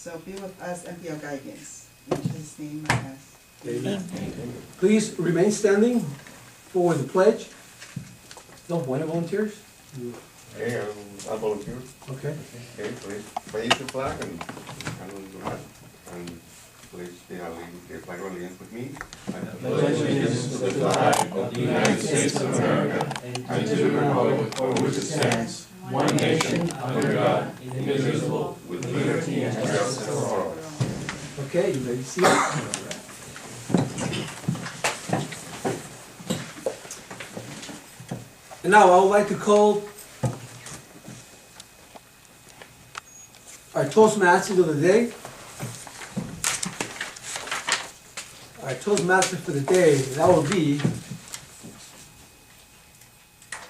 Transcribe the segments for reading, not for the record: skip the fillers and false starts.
So be with us and be our guidance. In Jesus' name I ask. Amen. Please remain standing for the pledge. No, one of volunteers? Okay, I'll volunteer. Okay. Okay, please raise the flag and do that. And please be the flag of allegiance with me. I pledge allegiance to the flag of the United States of America and to the republic for which it stands, one nation, under God, indivisible, with liberty and justice for all. Okay, you may be seated. And now I would like to call our Toastmasters of the day. Our Toastmaster for the day, that will be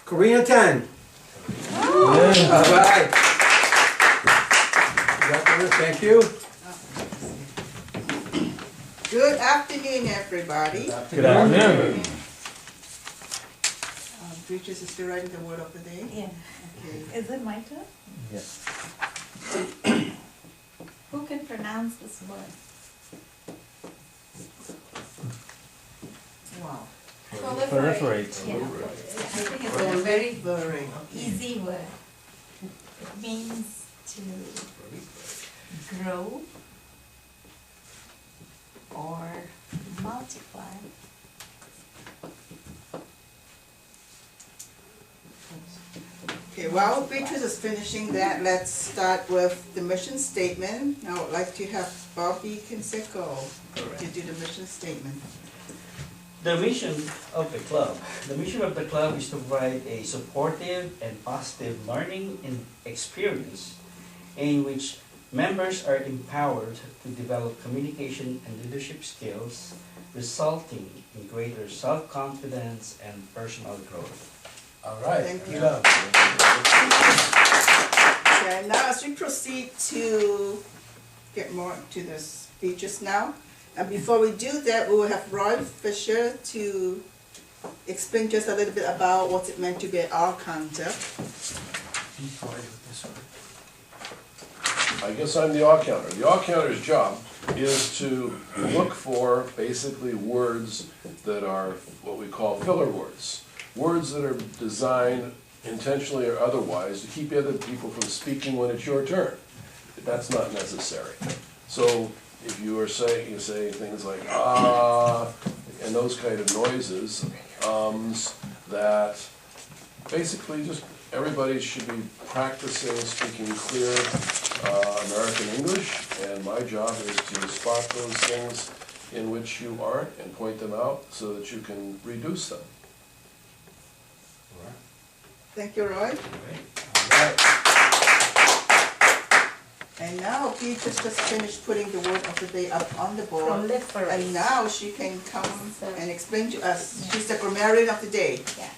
Karina Tan. All right. Thank you. Good afternoon, everybody. Good afternoon. Preachers is still writing the word of the day? Yeah. Okay. Is it my turn? Yes. Who can pronounce this word? Wow. Proliferate. Yeah. I think it's a very Very. easy word. It means to grow or multiply. Okay, while Beatrice is finishing that, let's start with the mission statement. Now I'd like to have Bobby Conseco to do the mission statement. The mission of the club. The mission of the club is to provide a supportive and positive learning and experience in which members are empowered to develop communication and leadership skills, resulting in greater self-confidence and personal growth. All right. Thank good you. job. Okay, now as we proceed to get more to the speeches now, and before we do that, we will have Roy Fisher to explain just a little bit about what it meant to be an R-counter. I guess I'm the R-counter. The R-counter's job is to look for basically words that are what we call filler words. Words that are designed intentionally or otherwise to keep other people from speaking when it's your turn. That's not necessary. So if you say things like ah and those kind of noises, that basically just everybody should be practicing speaking clear American English, and my job is to spot those things in which you aren't and point them out so that you can reduce them. Thank you, Roy. And now Beatrice just finished putting the word of the day up on the board. Proliferate. And now she can come and explain to us. She's the grammarian of the day. Yeah.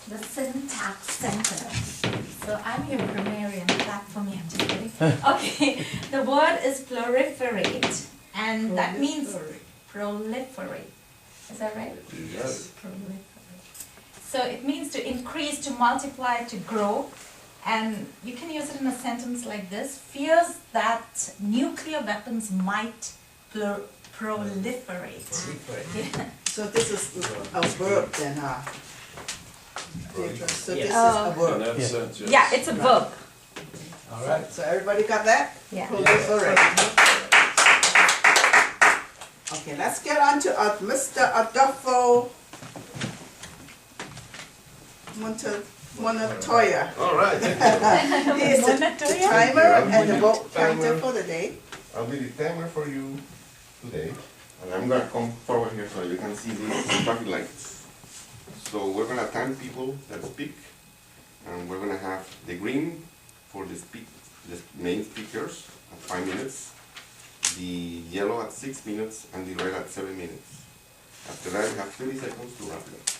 The syntax sentence. So I'm your grammarian, clap for me, I'm just kidding. Okay, the word is proliferate, and that means proliferate. Is that right? Yes. Proliferate. So it means to increase, to multiply, to grow. And you can use it in a sentence like this: fears that nuclear weapons might proliferate. Yeah. So this is a verb then, huh? Beatrice, so this is a In verb. that sense, yes. Yeah, it's a verb. All right. So everybody got that? Yeah. Proliferate. Okay, let's get on to Mr. Adolfo Montoya. All right. He is the Montoya? timer and the vote Timer. counter for the day. I'll be the timer for you today. And I'm gonna come forward here so you can see these traffic lights. So we're gonna time people that speak, and we're gonna have the green for the main speakers at 5 minutes, the yellow at 6 minutes, and the red at 7 minutes. After that, we have 30 seconds to wrap it up,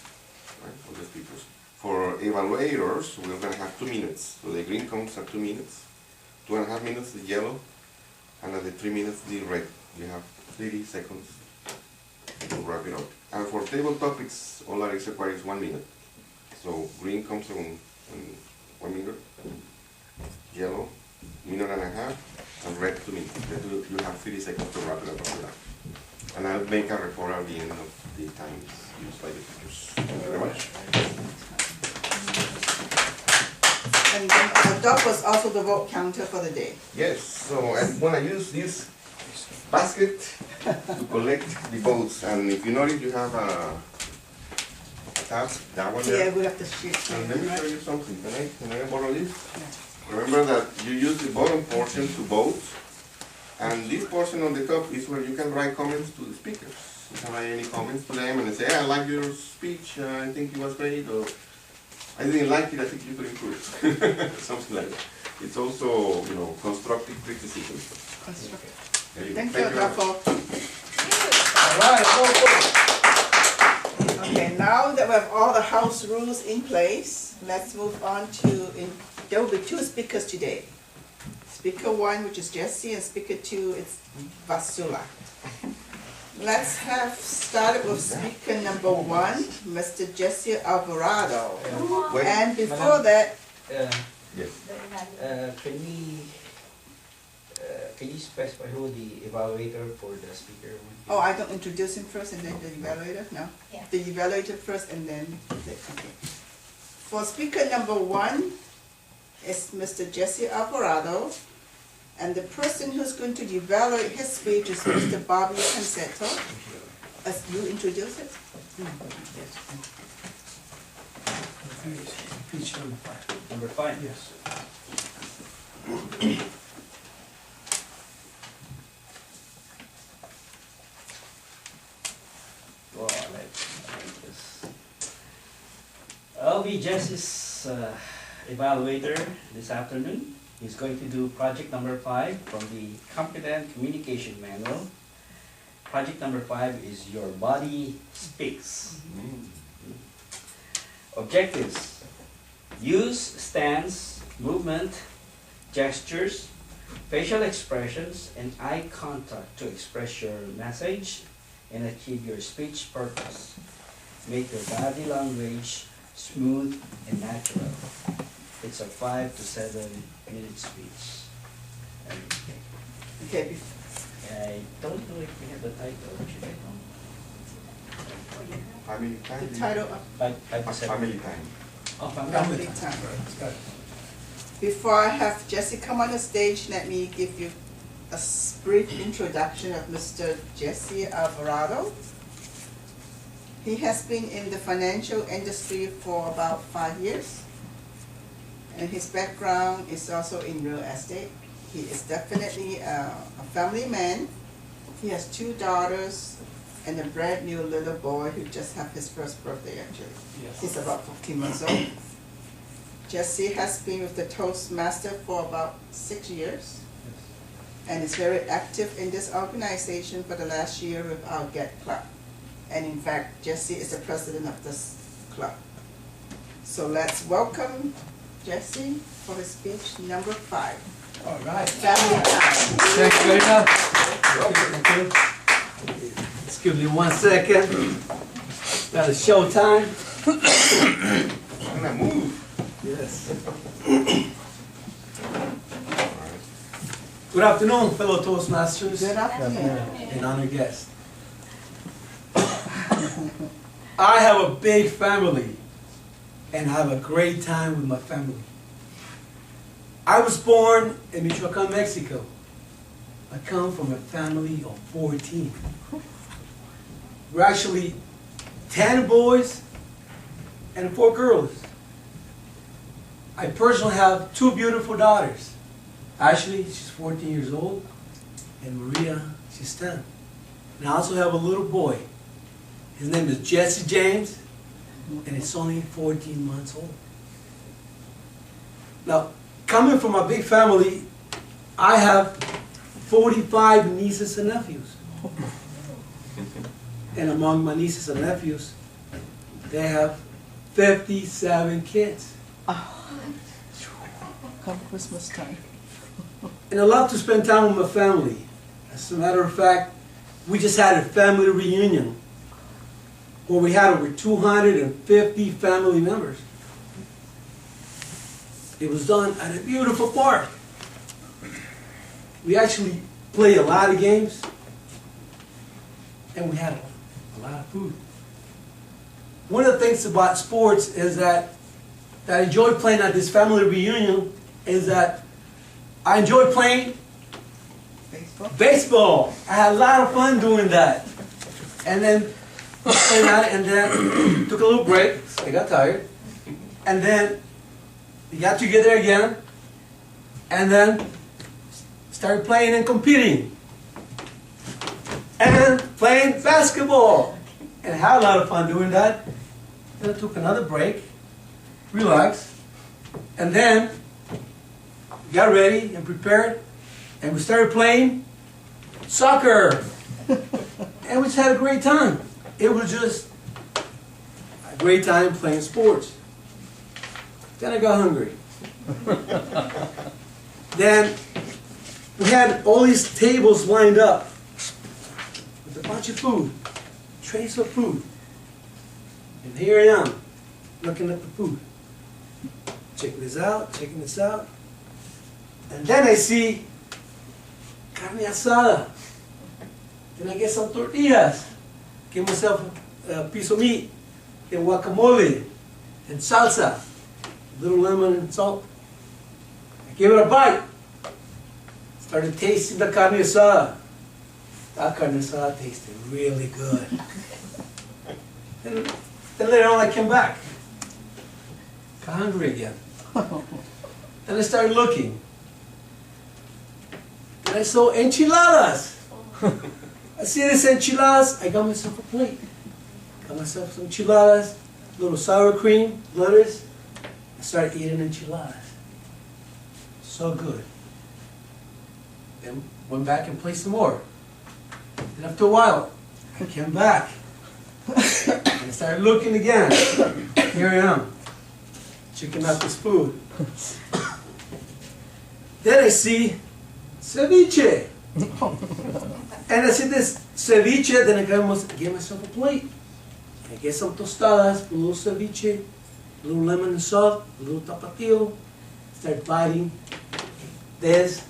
right, for the speakers. For evaluators, we're gonna have 2 minutes. So the green comes at 2 minutes, 2.5 minutes the yellow, and at the 3 minutes the red. You have 30 seconds to wrap it up. And for table topics, all that is required is 1 minute. So green comes on 1 minute, yellow, 1.5 minutes, and read to me. Then you have 30 seconds to wrap it up after that. And I'll make a report at the end of the times used by the teachers. Thank you very much. And then the dog was also the vote counter for the day. Yes, so I'm gonna use this basket to collect the votes. And if you notice, you have a tab, that one there. Yeah, we have to shoot. And let me show you something. Can I borrow this? Remember that you use the bottom portion to vote, and this portion on the top is where you can write comments to the speakers. You can write any comments to them and say, hey, I like your speech, I think it was great, or I didn't like it, I think you could improve it. Something like that. It's also, you know, constructive criticism. There you go. Thank you, very much. Adolfo. All right, Okay, now that we have all the house rules in place, let's move on to, there will be 2 speakers today. Speaker 1, which is Jesse, and speaker 2 is Vasula. Let's have started with speaker number 1, Mr. Jesse Alvarado. Wait. And before that, Yes. Can you specify who the evaluator for the speaker would be? oh, I don't introduce him first and then the evaluator, no? Yeah. The evaluator first and then, okay. For speaker number 1 is Mr. Jesse Alvarado, and the person who's going to evaluate his speech is Mr. Bobby Cansetto. As you introduce it? Speech number 5. Number 5? Yes. Oh, I like this. I'll be Jesse's evaluator this afternoon. He's going to do project number 5 from the Competent Communication Manual. Project number 5 is Your Body Speaks. Objectives: use stance, movement, gestures, facial expressions, and eye contact to express your message and achieve your speech purpose. Make your body language smooth and natural. It's a 5 to 7 minute speech. Okay, I don't know if we have the title. Should I know? Family time. the title of 5 to 7. Family time. Oh, family. Family Time. Before I have Jesse come on the stage, let me give you a brief introduction of Mr. Jesse Alvarado. He has been in the financial industry for about 5 years, and his background is also in real estate. He is definitely a family man. He has 2 daughters and a brand new little boy who just had his first birthday actually. Yes. He's about 15 months old. Jesse has been with the Toastmaster for about 6 years and is very active in this organization for the last year with our GET Club. And in fact, Jesse is the president of this club. So let's welcome Jesse for his speech number 5. All right. Family time. Thank you very much. Thank you. Excuse me 1 second. Got a show time. I'm gonna move. Yes. Good afternoon, fellow Toastmasters Good afternoon. and honored guests. I have a big family and have a great time with my family. I was born in Michoacan, Mexico. I come from a family of 14. We're actually 10 boys and 4 girls. I personally have 2 beautiful daughters. Ashley, she's 14 years old, and Maria, she's 10. And I also have a little boy. His name is Jesse James, and he's only 14 months old. Now, coming from a big family, I have 45 nieces and nephews. And among my nieces and nephews, they have 57 kids. Come Christmas time. And I love to spend time with my family. As a matter of fact, we just had a family reunion where we had over 250 family members. It was done at a beautiful park. we actually play a lot of games, and we had a lot of food. One of the things about sports is that I enjoy playing at this family reunion is that I enjoy playing baseball. I had a lot of fun doing that. And then playing that, and then took a little break. I got tired. And then we got together again, and then started playing and competing. And playing basketball. And I had a lot of fun doing that. Then I took another break, relaxed, and then got ready and prepared, and we started playing soccer. And we just had a great time. It was just a great time playing sports. Then I got hungry. Then we had all these tables lined up with a bunch of food, trays of food. And here I am, looking at the food. Checking this out, checking this out. And then I see carne asada. Then I get some tortillas. Get myself a piece of meat, and guacamole, and salsa, a little lemon and salt. I gave it a bite. Started tasting the carne asada. That carne asada tasted really good. And then later on I came back. Got hungry again. Then I started looking. And I saw enchiladas. I see this enchiladas, I got myself a plate. Got myself some enchiladas, a little sour cream, lettuce. I started eating enchiladas. So good. Then went back and played some more. Then after a while, I came back. And I started looking again. Here I am, checking out this food. Then I see ceviche. And I see this ceviche, then I gave myself a plate. I get some tostadas, a little ceviche, a little lemon and salt, a little tapatio. Start biting. There's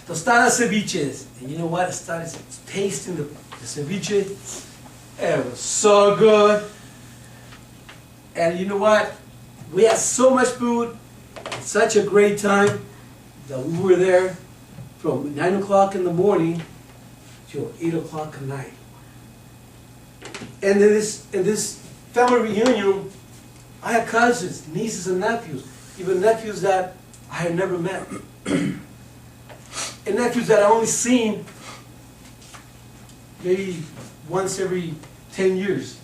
tostada ceviches. And you know what? I started tasting the ceviche. It was so good. And you know what? We had so much food, such a great time, that we were there from 9 o'clock in the morning till 8 o'clock at night. And in this family reunion, I had cousins, nieces and nephews, even nephews that I had never met. And nephews that I only seen maybe once every 10 years.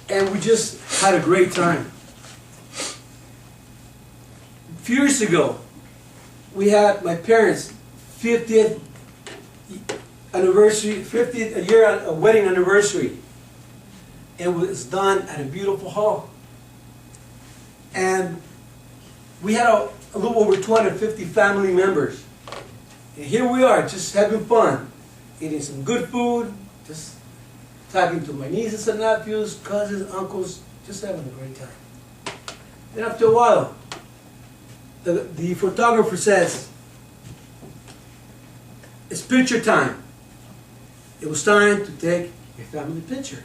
And we just had a great time. A few years ago, we had my parents' 50th anniversary, 50th year wedding anniversary. It was done at a beautiful hall. And we had a little over 250 family members. And here we are, just having fun, eating some good food, just talking to my nieces and nephews, cousins, uncles, just having a great time. Then after a while, the photographer says, it's picture time. It was time to take a family picture.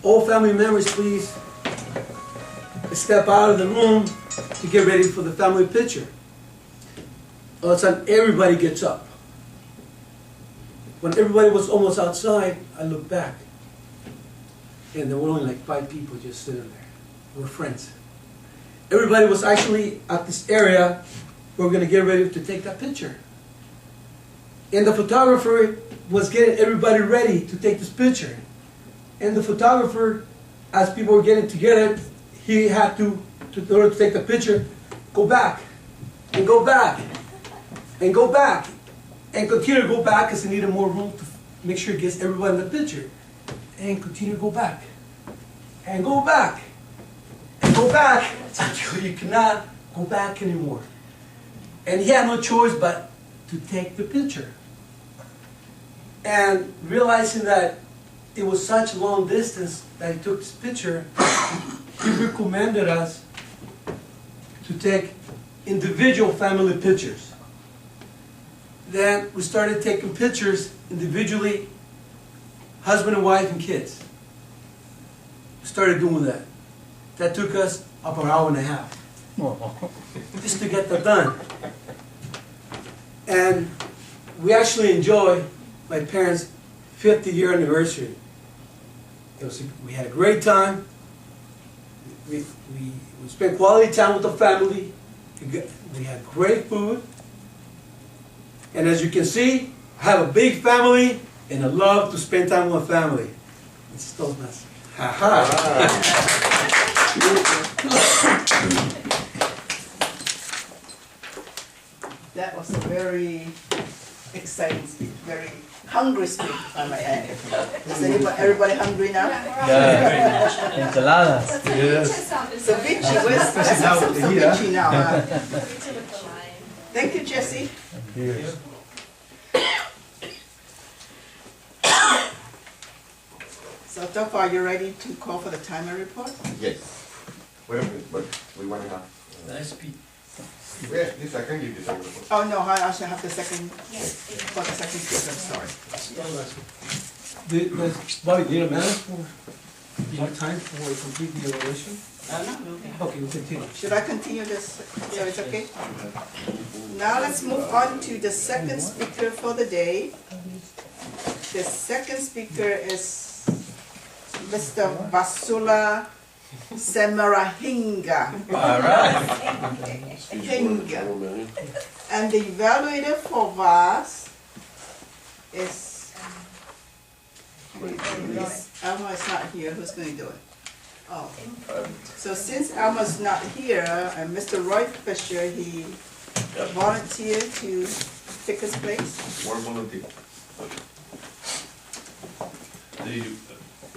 All family members, please step out of the room to get ready for the family picture. All of a sudden, everybody gets up. When everybody was almost outside, I looked back. And there were only like 5 people just sitting there. We were friends. Everybody was actually at this area where we're going to get ready to take that picture. And the photographer was getting everybody ready to take this picture. And the photographer, as people were getting together, he had to, in order to take the picture, go back, and go back, and go back, and continue to go back because he needed more room to make sure he gets everybody in the picture. And continue to go back, and go back, and go back, until you cannot go back anymore. And he had no choice but to take the picture. And realizing that it was such a long distance that he took this picture, he recommended us to take individual family pictures. then we started taking pictures individually, husband and wife and kids. We started doing that. That took us about an hour and a half just to get that done. And we actually enjoyed my parents' 50-year anniversary. We had a great time. We spent quality time with the family. We had great food. And as you can see, I have a big family and I love to spend time with my family. It's still nice. Ha ha. That was a very exciting speech, very hungry speech, if I may add. Is everybody hungry now? Yeah. Enchiladas. Yes. Ceviche, let's have some ceviche now. Huh? Thank you, Jesse. Yes. So, Tofa, are you ready to call for the timer report? Yes. Wait a minute, but we want to have. Nice speech. Wait, this I can give you some. Oh, no, I also have the second, for the second speaker, sorry. Bobby, do you need a minute for, you have time for complete the evaluation? No. Okay, we'll continue. Should I continue this, so it's okay? Now let's move on to the second speaker for the day. The second speaker is Mr. Vasula Semarahinga. All right. Hinga. And the evaluator for VAS is, Alma is not here, who's going to do it? Oh. So since Alma's not here, and Mr. Roy Fisher, he volunteered to take his place. One volunteer. The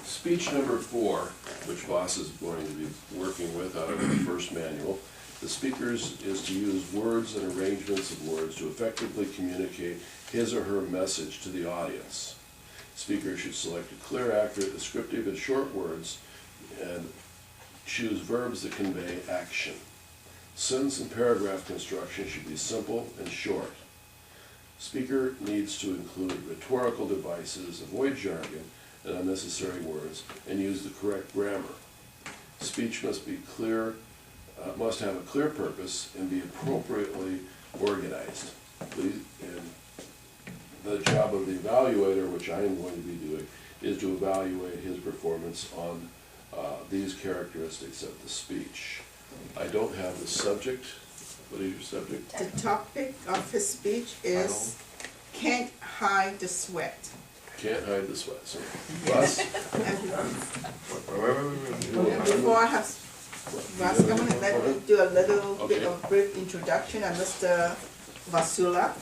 speech number 4, which Voss is going to be working with out of the first manual, the speaker's is to use words and arrangements of words to effectively communicate his or her message to the audience. Speaker should select a clear, accurate, descriptive, and short words and choose verbs that convey action. Sentence and paragraph construction should be simple and short. Speaker needs to include rhetorical devices, avoid jargon and unnecessary words, and use the correct grammar. Speech must be clear, must have a clear purpose and be appropriately organized. Please, and the job of the evaluator, which I am going to be doing, is to evaluate his performance on these characteristics of the speech. I don't have the subject. What is your subject? The topic of his speech is Can't Hide the Sweat. Can't hide the sweat. So, Russ? And Wait. before I have Russ, I'm going to let me do a little bit of brief introduction on Mr. Vasula.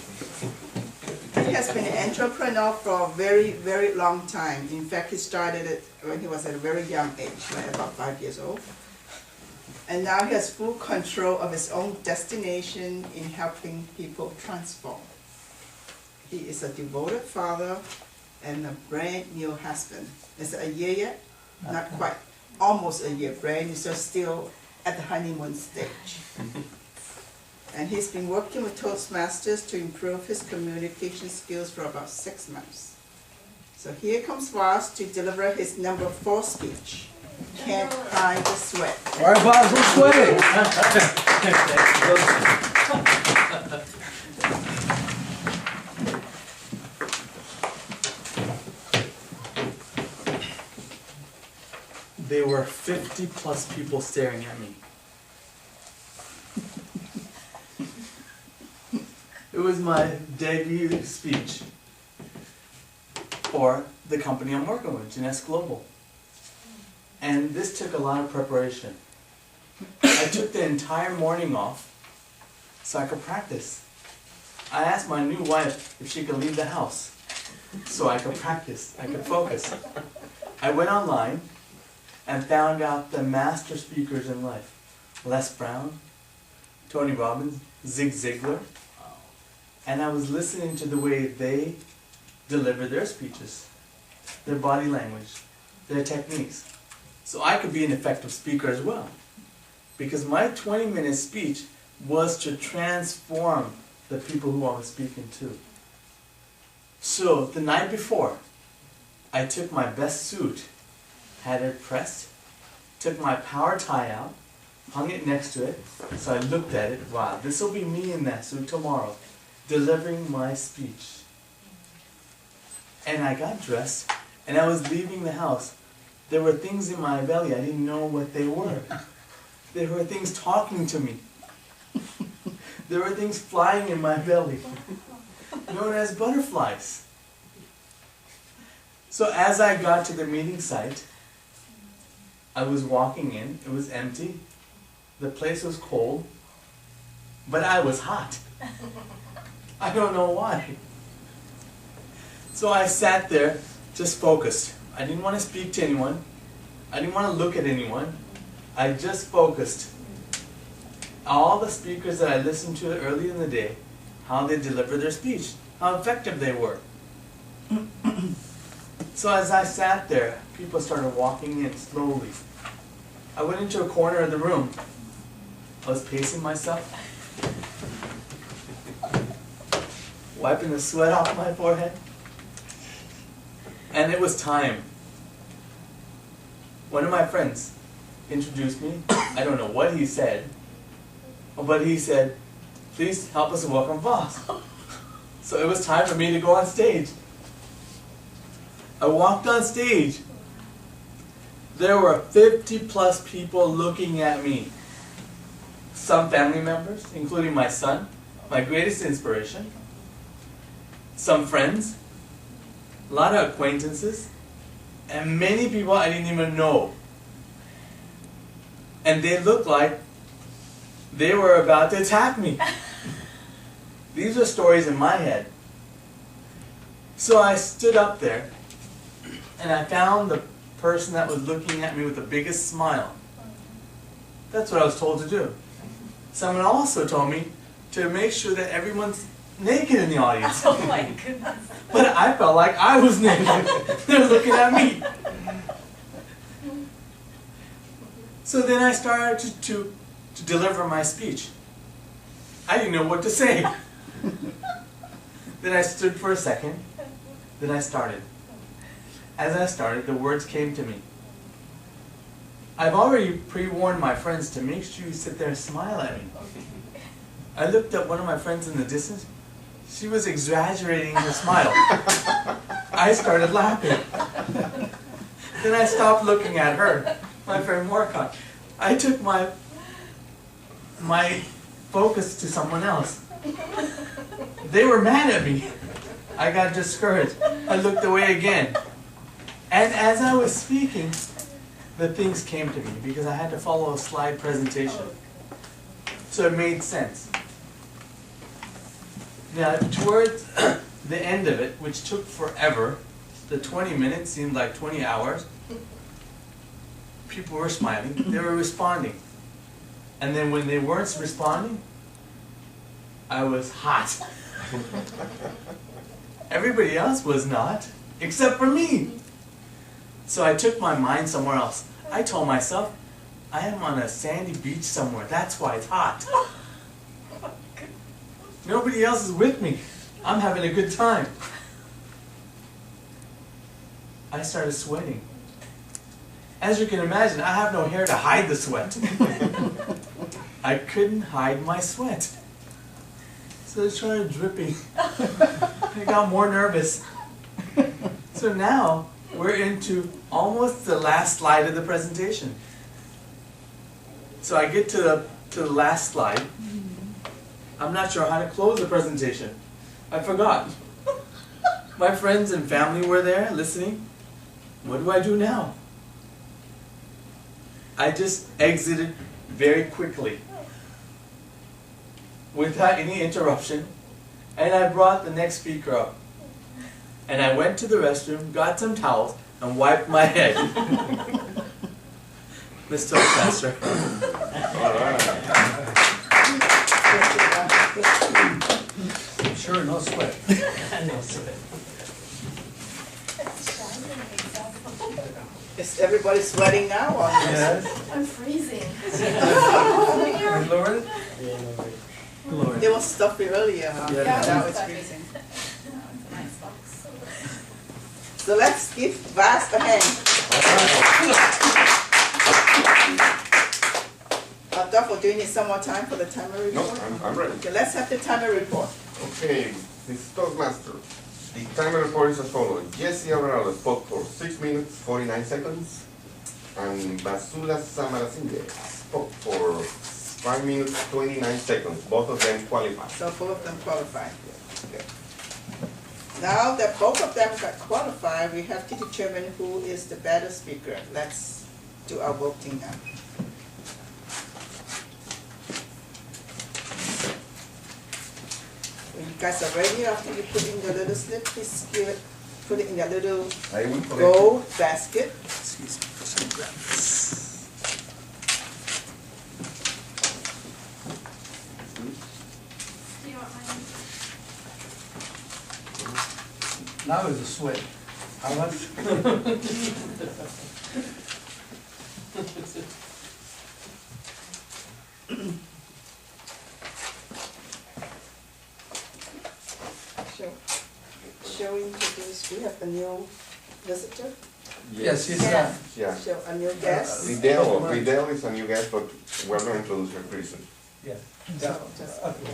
He has been an entrepreneur for a very, very long time. In fact, he started it when he was at a very young age, like about 5 years old. And now he has full control of his own destination in helping people transform. He is a devoted father and a brand new husband. Is it a year yet? Not quite. Almost a year. Brand new, so still at the honeymoon stage. And he's been working with Toastmasters to improve his communication skills for about 6 months. So here comes Voss to deliver his number 4 speech. Can't hide the sweat. All right, Bob, who's sweating? There were 50 plus people staring at me. It was my debut speech for the company I'm working with, Jeunesse Global. And this took a lot of preparation. I took the entire morning off so I could practice. I asked my new wife if she could leave the house so I could practice, I could focus. I went online and found out the master speakers in life. Les Brown, Tony Robbins, Zig Ziglar. And I was listening to the way they deliver their speeches, their body language, their techniques. So I could be an effective speaker as well. Because my 20-minute speech was to transform the people who I was speaking to. So the night before, I took my best suit, had it pressed, took my power tie out, hung it next to it, so I looked at it, wow, this will be me in that suit tomorrow, delivering my speech. And I got dressed, and I was leaving the house. There were things in my belly, I didn't know what they were. There were things talking to me. There were things flying in my belly, known as butterflies. So as I got to the meeting site, I was walking in, it was empty, the place was cold, but I was hot. I don't know why. So I sat there, just focused. I didn't want to speak to anyone. I didn't want to look at anyone. I just focused. All the speakers that I listened to early in the day, how they delivered their speech, how effective they were. So as I sat there, people started walking in slowly. I went into a corner of the room. I was pacing myself, wiping the sweat off my forehead. And it was time. One of my friends introduced me. I don't know what he said, but he said, "Please help us welcome Voss." So it was time for me to go on stage. I walked on stage. There were 50 plus people looking at me. Some family members, including my son, my greatest inspiration. Some friends, a lot of acquaintances, and many people I didn't even know. And they looked like they were about to attack me. These are stories in my head. So I stood up there, and I found the person that was looking at me with the biggest smile. That's what I was told to do. Someone also told me to make sure that everyone's naked in the audience. Oh my goodness. But I felt like I was naked. They were looking at me. So then I started to deliver my speech. I didn't know what to say. Then I stood for a second. Then I started. As I started, the words came to me. I've already pre-warned my friends to make sure you sit there and smile at me. I looked at one of my friends in the distance. She was exaggerating her smile. I started laughing. Then I stopped looking at her, my friend Morcott. I took my focus to someone else. They were mad at me. I got discouraged. I looked away again. And as I was speaking, the things came to me because I had to follow a slide presentation. So it made sense. Now, towards the end of it, which took forever, the 20 minutes seemed like 20 hours, people were smiling, they were responding. And then when they weren't responding, I was hot. Everybody else was not, except for me. So I took my mind somewhere else. I told myself, I am on a sandy beach somewhere, that's why it's hot. Nobody else is with me. I'm having a good time. I started sweating. As you can imagine, I have no hair to hide the sweat. I couldn't hide my sweat. So it started dripping. I got more nervous. So now, we're into almost the last slide of the presentation. So I get to the last slide. I'm not sure how to close the presentation. I forgot. My friends and family were there listening. What do I do now? I just exited very quickly without any interruption, and I brought the next speaker up. And I went to the restroom, got some towels, and wiped my head. Mr. Pastor. Sure, no sweat. No sweat. Is everybody sweating now? Or Yes. I'm freezing. Lord? Lord. it was stuffy earlier, huh? Yeah. Now it's freezing. It's a nice box. So let's give Vas a hand. Adolfo, do you need some more time for the timer No, report? I'm ready. Okay, let's have the timer report. Okay, this is Toastmaster. The timer report is as follows. Jesse Averado spoke for 6 minutes, 49 seconds. And Basula Samarasinge spoke for 5 minutes, 29 seconds. Both of them qualified. So both of them qualified. Okay. Now that both of them got qualified, we have to determine who is the better speaker. Let's do our voting now. When you guys are ready, after you put in the little slip, please put it in that little I will collect gold basket. Excuse me, just gonna grab this. Do you want mine? Now is a sweat. How much? Shall we introduce, we have a new visitor, Yes, yes, Yeah. sir. Yeah. so a new guest. Vidal is a new guest, but we're going to introduce her pretty soon. Yeah. So just- Okay.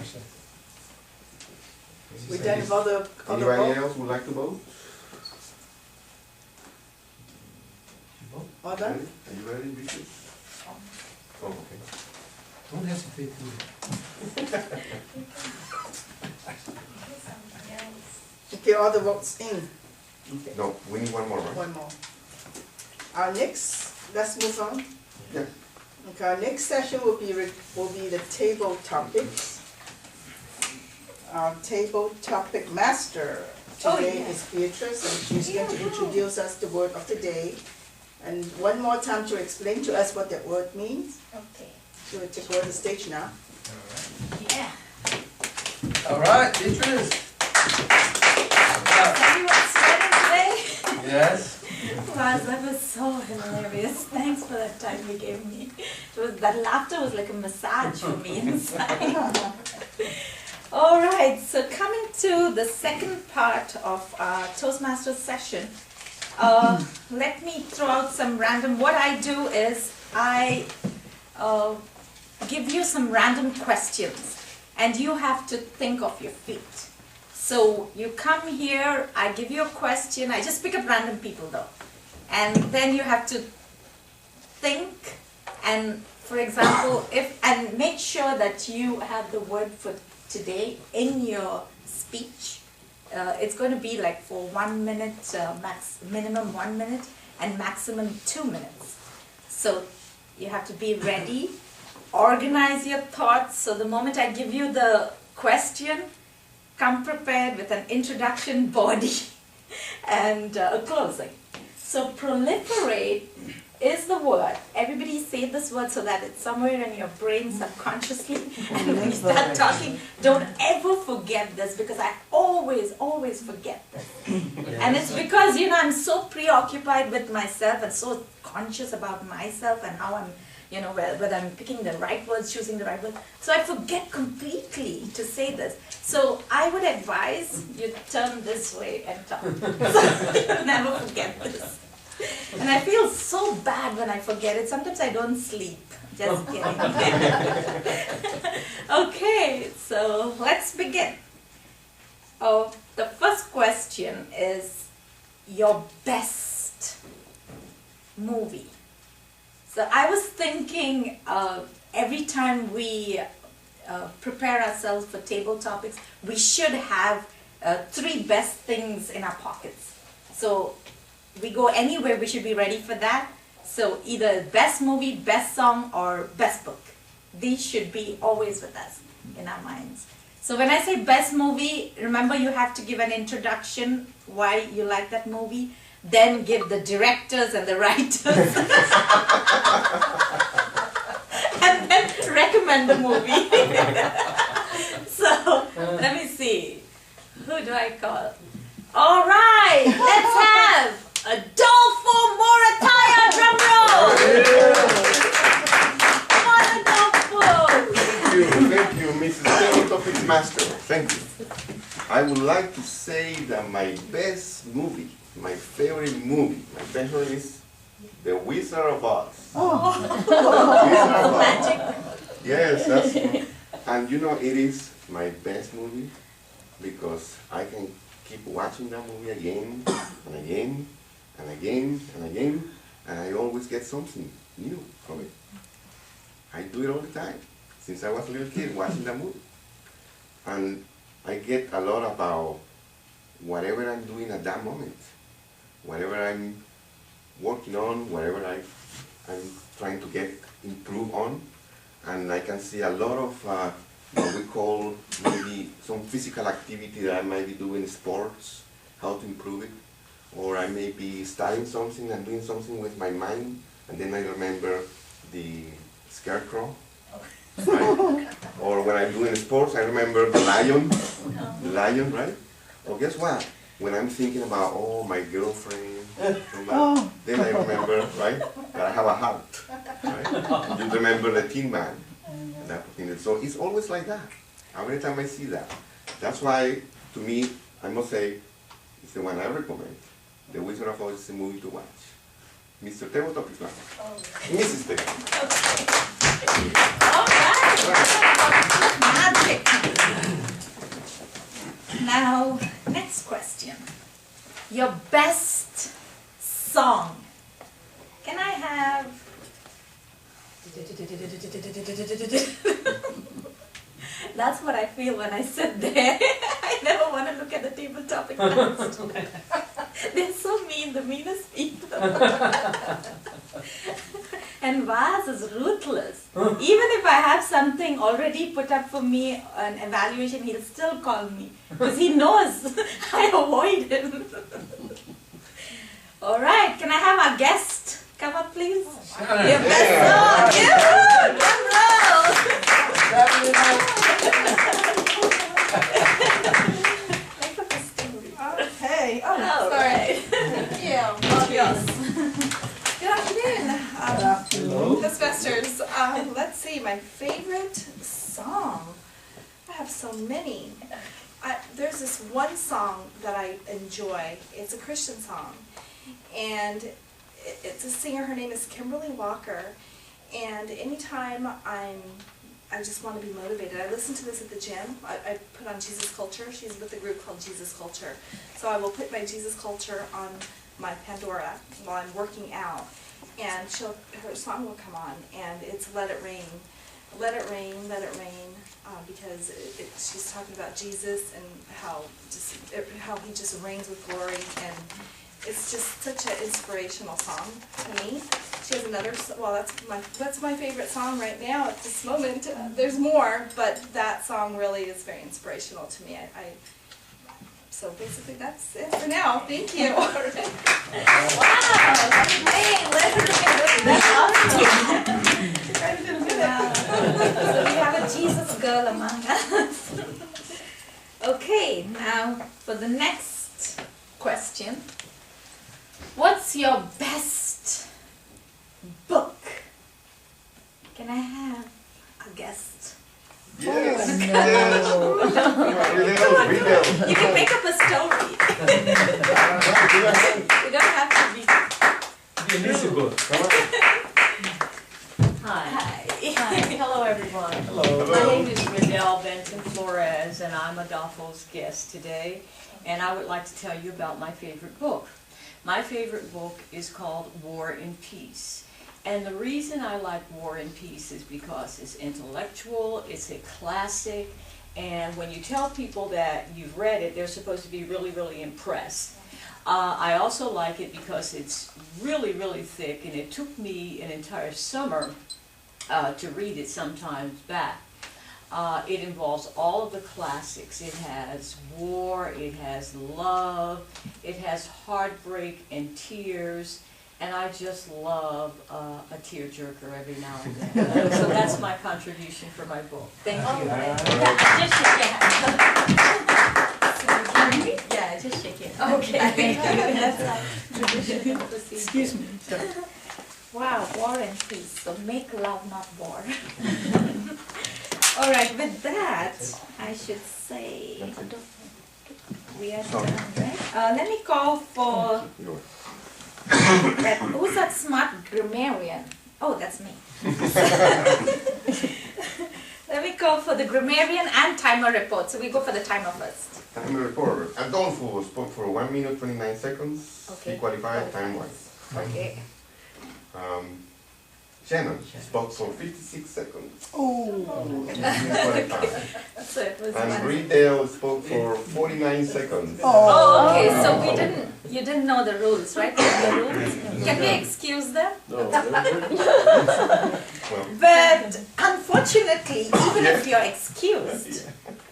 We done with all the Anybody vote? else would like to vote? All done? Are you ready, Vicky? Oh, okay. Don't hesitate to. Okay, all the votes in. Okay, No, we need one more, right? one more. Our next, let's move on. Yeah. Okay, our next session will be the table topics. Our table topic master Oh, today yeah. is Beatrice, and she's going to introduce us the word of the day. And one more time to explain to us what that word means. Okay. She will take over the stage now. Yeah. All right, Beatrice. Everyone sweating today? Yes. Wow, that was so hilarious. Thanks for that time you gave me. That laughter was like a massage for me inside. All right, so coming to the second part of our Toastmasters session, let me throw out some random. What I do is I give you some random questions, and you have to think of your feet. So you come here, I give you a question, I just pick up random people though. And then you have to think, and for example, and make sure that you have the word for today in your speech. It's going to be like for 1 minute, minimum 1 minute, and maximum 2 minutes. So you have to be ready, organize your thoughts. So the moment I give you the question, come prepared with an introduction, body, and a closing. So proliferate is the word. Everybody say this word so that it's somewhere in your brain subconsciously. And when you start talking, don't ever forget this, because I always forget this. And it's because, I'm so preoccupied with myself and so conscious about myself and how I'm, whether I'm picking the right words, choosing the right words. So I forget completely to say this. So I would advise you turn this way and talk. So you'll never forget this. And I feel so bad when I forget it. Sometimes I don't sleep. Just kidding. Okay, so let's begin. The first question is your best movie. So I was thinking every time we prepare ourselves for table topics, we should have 3 best things in our pockets. So we go anywhere, we should be ready for that. So either best movie, best song, or best book. These should be always with us in our minds. So when I say best movie, remember you have to give an introduction why you like that movie. Then give the directors and the writers. And then recommend the movie. So let me see. Who do I call? All right, let's have Adolfo Morataya, drum roll! Come on, Adolfo! Thank you, Mrs. Table Topics Master. Thank you. I would like to say that my best movie my favorite movie, my best one is The Wizard of Oz. Oh. Wizard of Oz. Magic. Yes, that's, and you know, it is my best movie because I can keep watching that movie again and again and again and again, and I always get something new from it. I do it all the time, since I was a little kid watching that movie. And I get a lot about whatever I'm doing at that moment, whatever I'm working on, whatever I'm trying to get improve on, and I can see a lot of what we call maybe some physical activity that I might be doing, sports, how to improve it, or I may be studying something and doing something with my mind, and then I remember the scarecrow, right? Or when I'm doing sports, I remember the lion, right? Or guess what? When I'm thinking about, oh, my girlfriend, then I remember, right, that I have a heart, right? You remember the Tin Man, and that thing. So it's always like that. Every time I see that. That's why, to me, I must say, it's the one I recommend. The Wizard of Oz is a movie to watch. Mr. Tabletop is one. Mrs. Tabletop. All right. Magic. Now, next question. Your best song. Can I have... That's what I feel when I sit there. I never want to look at the tabletop next. They're so mean, the meanest people. And Vaz is ruthless. Even if I have something already put up for me, an evaluation, he'll still call me. Because he knows I avoid him. All right, can I have our guest come up, please? Your best song. Yeah, drum roll. Make up a story. Okay. Oh, All sorry. right. Yeah. Yes. Good afternoon. Hello. Discussers. Let's see, my favorite song. I have so many. There's this one song that I enjoy. It's a Christian song. And it's a singer, her name is Kimberly Walker. And anytime I just want to be motivated. I listen to this at the gym. I put on Jesus Culture. She's with a group called Jesus Culture. So I will put my Jesus Culture on my Pandora while I'm working out. And her song will come on, and it's Let It Rain. Let it rain, because she's talking about Jesus and how he just reigns with glory, and it's just such an inspirational song to me. She has another, well, that's my favorite song right now at this moment. There's more, but that song really is very inspirational to me. So basically that's it for now. Thank you. Wow. Hey, let it rain. That's awesome. So we have a Jesus girl among us. Okay, now for the next question. What's your best book? Can I have a guest? Yes, Oh, yes. Read them. You can make up a story. You don't have to be. Elizabeth. Hi. Hi. Hi. Hello, everyone. Hello. My name is Riddell Benton Flores, and I'm Adolfo's guest today. And I would like to tell you about my favorite book. My favorite book is called War and Peace. And the reason I like War and Peace is because it's intellectual, it's a classic, and when you tell people that you've read it, they're supposed to be really, really impressed. I also like it because it's really, really thick, and it took me an entire summer to read it sometimes back. It involves all of the classics. It has war, it has love, it has heartbreak and tears, and I just love a tearjerker every now and then. So that's my contribution for my book. Thank you. Just shake your hand. Yeah, just shake it. Okay. That's traditional procedure. Excuse me. Sorry. Wow, war and peace. So make love, not war. All right, with that, I should say we are done, right? Let me call for Go. that. Who's that smart grammarian? Oh, that's me. Let me call for the grammarian and timer report. So we go for the timer first. Time report. Adolfo spoke for 1 minute 29 seconds. Okay. He qualified time-wise. Okay. Shannon spoke for 56 seconds. Oh. He qualified. So it was And one. Breedale spoke for 49 seconds. Oh, okay. So you didn't know the rules, right? The rules. Can we excuse them? No, Well, But unfortunately, even if you're excused,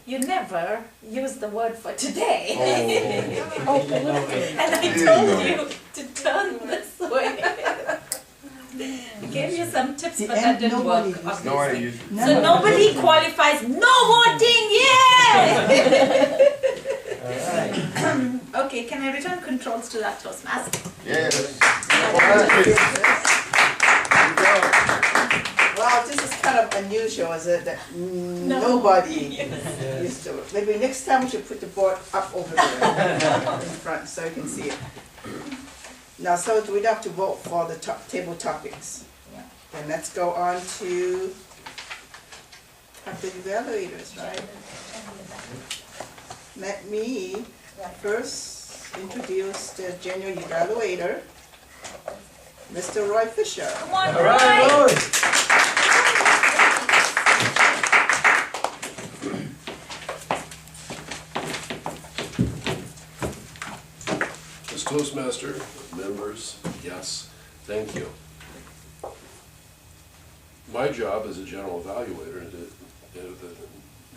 you never use the word for today. oh. And I told you to turn this way. I gave you some tips, but that didn't work. Obviously. Nobody used it. So nobody qualifies. No voting, yay! Okay, can I return controls to that Toastmaster? Yes. Wow, this is kind of unusual, is it? That nobody used to. Maybe next time we should put the board up over there in front so you can see it. Now, so we don't have to vote for the table topics. Yeah. Then let's go on to the evaluators, right? Let me first introduce the general evaluator, Mr. Roy Fisher. Come on, All right, Roy. Roy. As Toastmaster, members, yes, thank you. My job as a general evaluator,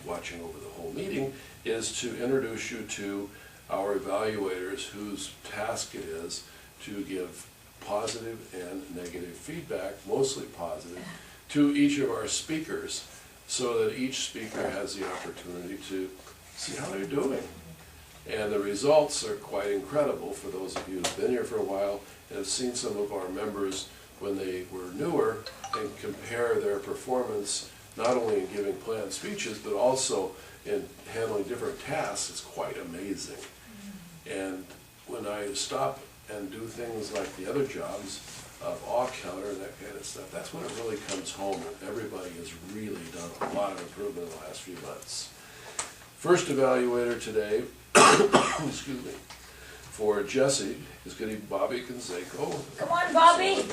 watching over the whole meeting, is to introduce you to our evaluators whose task it is to give positive and negative feedback, mostly positive, to each of our speakers so that each speaker has the opportunity to see how they're doing. And the results are quite incredible for those of you who've been here for a while and have seen some of our members when they were newer and compare their performance not only in giving planned speeches but also in handling different tasks. It's quite amazing. And when I stop and do things like the other jobs of Keller and that kind of stuff, that's when it really comes home and everybody has really done a lot of improvement in the last few months. First evaluator today, excuse me, for Jesse is going to be Bobby Canseco. Come on, Bobby.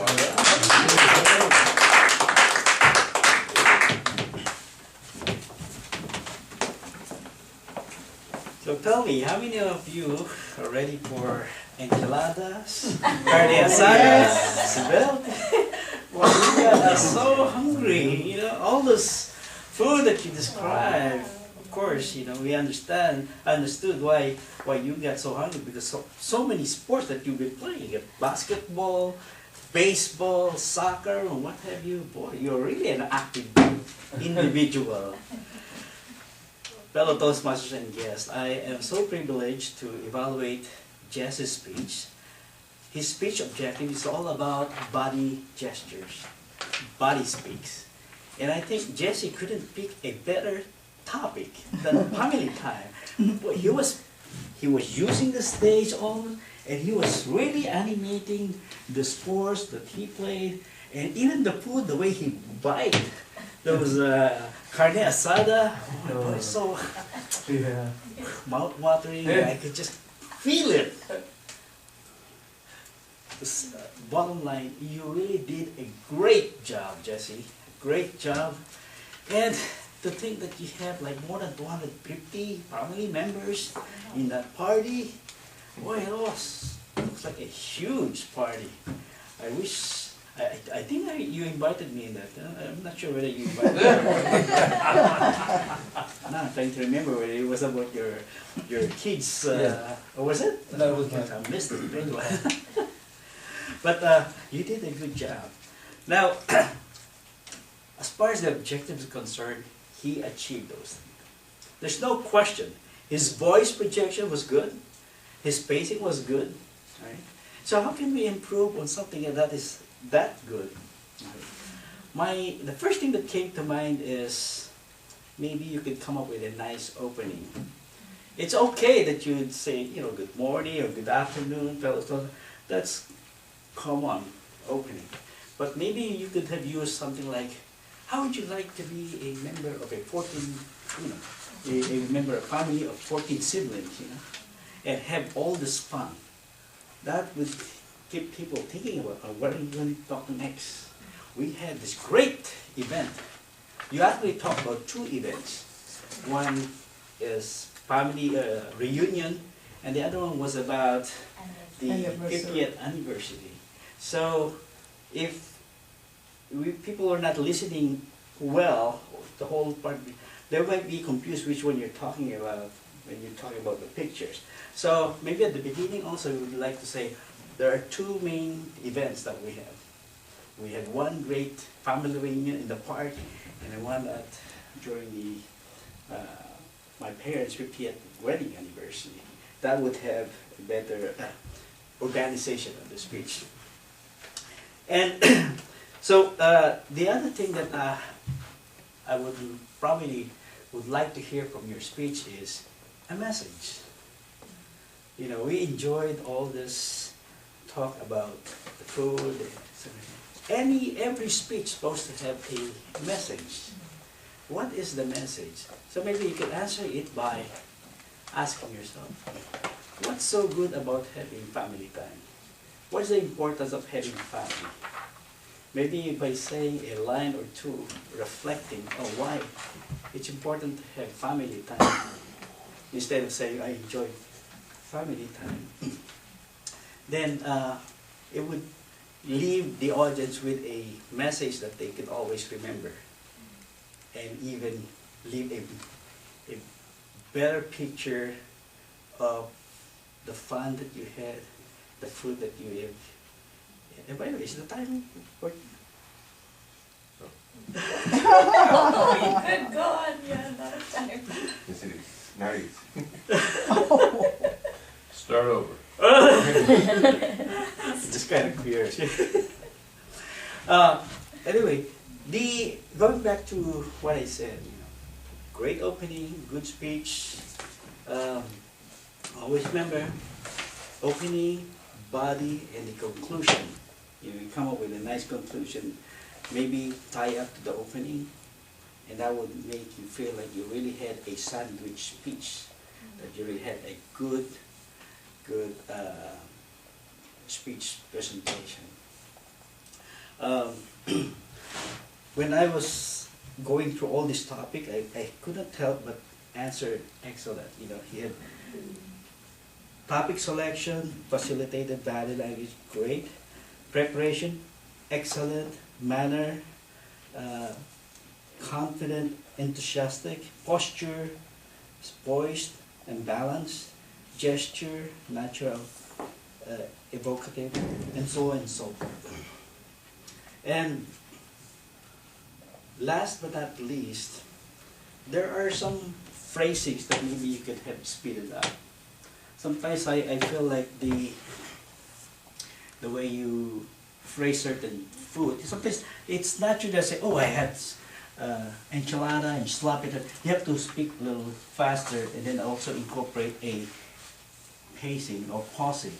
So tell me, how many of you are ready for enchiladas, carne asada, sibel? Well, you guys are so hungry, you know, all this food that you described. Of course, you know, we understood why you got so hungry, because so many sports that you've been playing, basketball, baseball, soccer, and what have you. Boy, you're really an active individual. Fellow Toastmasters and guests, I am so privileged to evaluate Jesse's speech. His speech objective is all about body gestures. Body speaks. And I think Jesse couldn't pick a better topic than family time. Well, he was using the stage on, and he was really animating the sports that he played, and even the food, the way he bite. There was carne asada. Oh, it was so mouth-watering. I could just feel it. Bottom line, you really did a great job, Jesse. Great job. And to think that you have like more than 250 family members in that party, boy, it looks like a huge party. I wish, I think you invited me in that. I'm not sure whether you invited me. Now I'm trying to remember whether it was about your kids, or was it? That was I missed it. But you did a good job. Now, as far as the objectives are concerned, he achieved those things. There's no question. His voice projection was good. His pacing was good. So how can we improve on something that is that good? The first thing that came to mind is maybe you could come up with a nice opening. It's okay that you would say, good morning or good afternoon, fellows. That's common opening. But maybe you could have used something like, how would you like to be a member of a 14, a member of a family of 14 siblings, and have all this fun? That would keep people thinking about, what are you going to talk next? We had this great event. You actually talked about 2 events. One is family reunion, and the other one was about the 50th anniversary. So if people are not listening well, the whole part, they might be confused which one you're talking about when you're talking about the pictures. So maybe at the beginning also we would like to say there are 2 main events that we have. We had one great family reunion in the park, and one during the my parents' 50th wedding anniversary. That would have a better organization of the speech. And so the other thing that I would probably would like to hear from your speech is a message. We enjoyed all this talk about the food. Every speech is supposed to have a message. What is the message? So maybe you could answer it by asking yourself, what's so good about having family time? What's the importance of having family? Maybe by saying a line or 2 reflecting on why it's important to have family time, instead of saying, I enjoy family time, then it would leave the audience with a message that they can always remember, and even leave a better picture of the fun that you had, the food that you ate. And by the way, is the time for... Oh, good God, yeah, not a time. Yes, it is. Now it is. Start over. Just kind of curious. Anyway, going back to what I said, great opening, good speech. Always remember, opening, body, and the conclusion. You come up with a nice conclusion, maybe tie up to the opening, and that would make you feel like you really had a sandwich speech, that you really had a good speech presentation. When I was going through all this topic, I couldn't help but answer excellent. He had topic selection, facilitated body language, great. Preparation, excellent. Manner, confident, enthusiastic. Posture, poised and balanced. Gesture, natural, evocative, and so on and so forth. And last but not least, there are some phrasings that maybe you could have speeded up. Sometimes I feel like the way you phrase certain food, sometimes it's not true to say, oh, I had enchilada and slap it. You have to speak a little faster and then also incorporate a pacing or pausing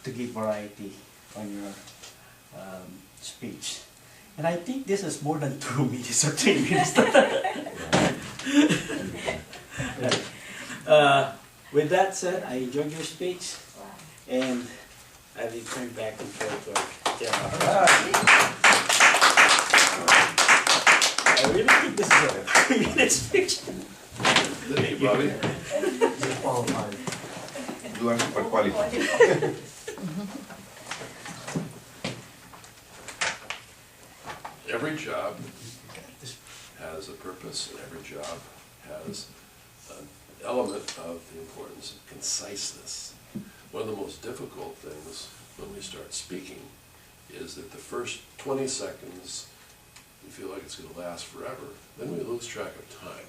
to give variety on your speech. And I think this is more than 2 minutes or 3 minutes. With that said, I enjoyed your speech, and I will turn back and forth to our general. I really think this is a 3-minute speech. Thank you, Bobby. You're qualified. You are super qualified. Every job has a purpose, and every job has an element of the importance of conciseness. One of the most difficult things when we start speaking is that the first 20 seconds we feel like it's going to last forever. Then we lose track of time.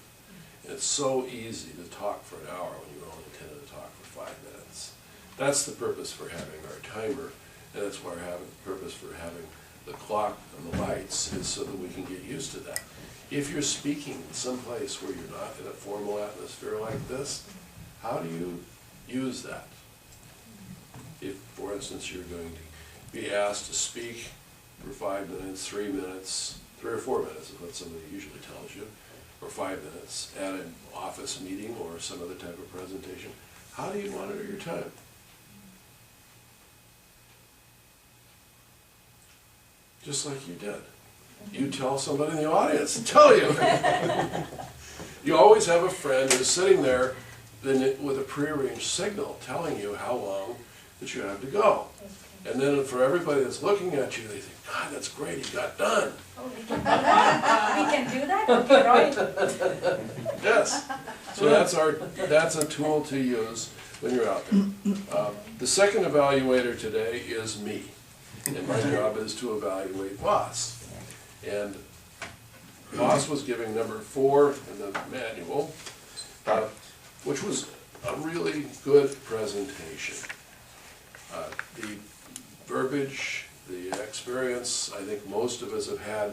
And it's so easy to talk for an hour when you were only intended to talk for 5 minutes. That's the purpose for having our timer, and that's why we're having the purpose for having the clock and the lights, is so that we can get used to that. If you're speaking someplace where you're not in a formal atmosphere like this, how do you use that? If, for instance, you're going to be asked to speak for 5 minutes, 3 minutes, 3 or 4 minutes is what somebody usually tells you, or 5 minutes at an office meeting or some other type of presentation, how do you monitor your time? Just like you did. You tell somebody in the audience, tell you. You always have a friend who's sitting there with a prearranged signal telling you how long that you have to go. And then for everybody that's looking at you, they think, God, that's great, he got done. Oh, we can do that? Okay, right. Yes. So that's a tool to use when you're out there. The second evaluator today is me. And my job is to evaluate Voss. And Voss was giving number 4 in the manual, which was a really good presentation. The verbiage, the experience, I think most of us have had,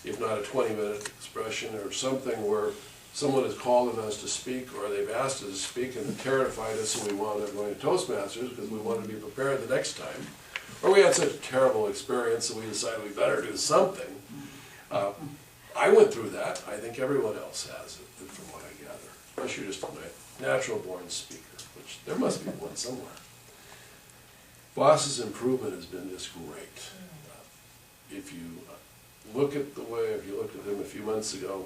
if not a 20-minute expression or something where someone has called on us to speak or they've asked us to speak and it terrified us and we wound up going to Toastmasters because we wanted to be prepared the next time. Or we had such a terrible experience that we decided we better do something. I went through that. I think everyone else has it, from what I gather. Unless you're just a natural-born speaker, which there must be one somewhere. Voss's improvement has been just great. If you look at the way, if you looked at him a few months ago,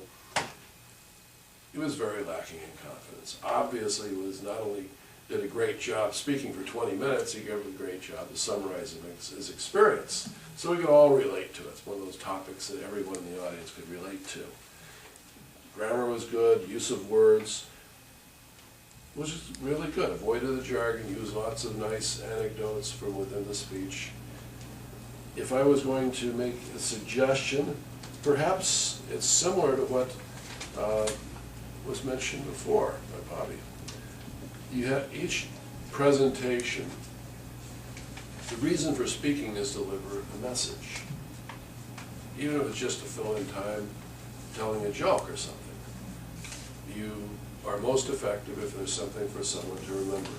he was very lacking in confidence. Obviously, he was not only did a great job speaking for 20 minutes, he did a great job of summarizing his experience. So we could all relate to it. It's one of those topics that everyone in the audience could relate to. Grammar was good, use of words was just really good. Avoided the jargon, used lots of nice anecdotes from within the speech. If I was going to make a suggestion, perhaps it's similar to what was mentioned before by Bobby. You have each presentation, the reason for speaking is to deliver a message. Even if it's just to fill in time telling a joke or something. You are most effective if there's something for someone to remember.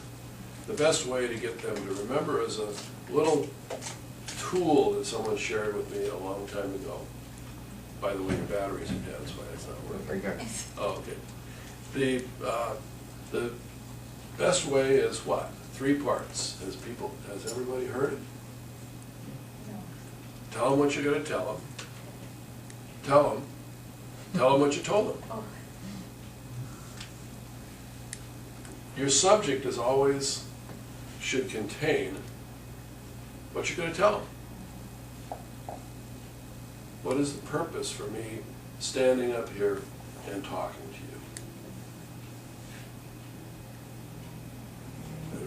The best way to get them to remember is a little tool that someone shared with me a long time ago. By the way, your batteries are dead, that's why it's not working. Okay. Oh, okay. The best way is what? 3 parts. Has everybody heard it? No. Tell them what you're going to tell them. Tell them what you told them. Oh. Your subject is always should contain what you're going to tell them. What is the purpose for me standing up here and talking to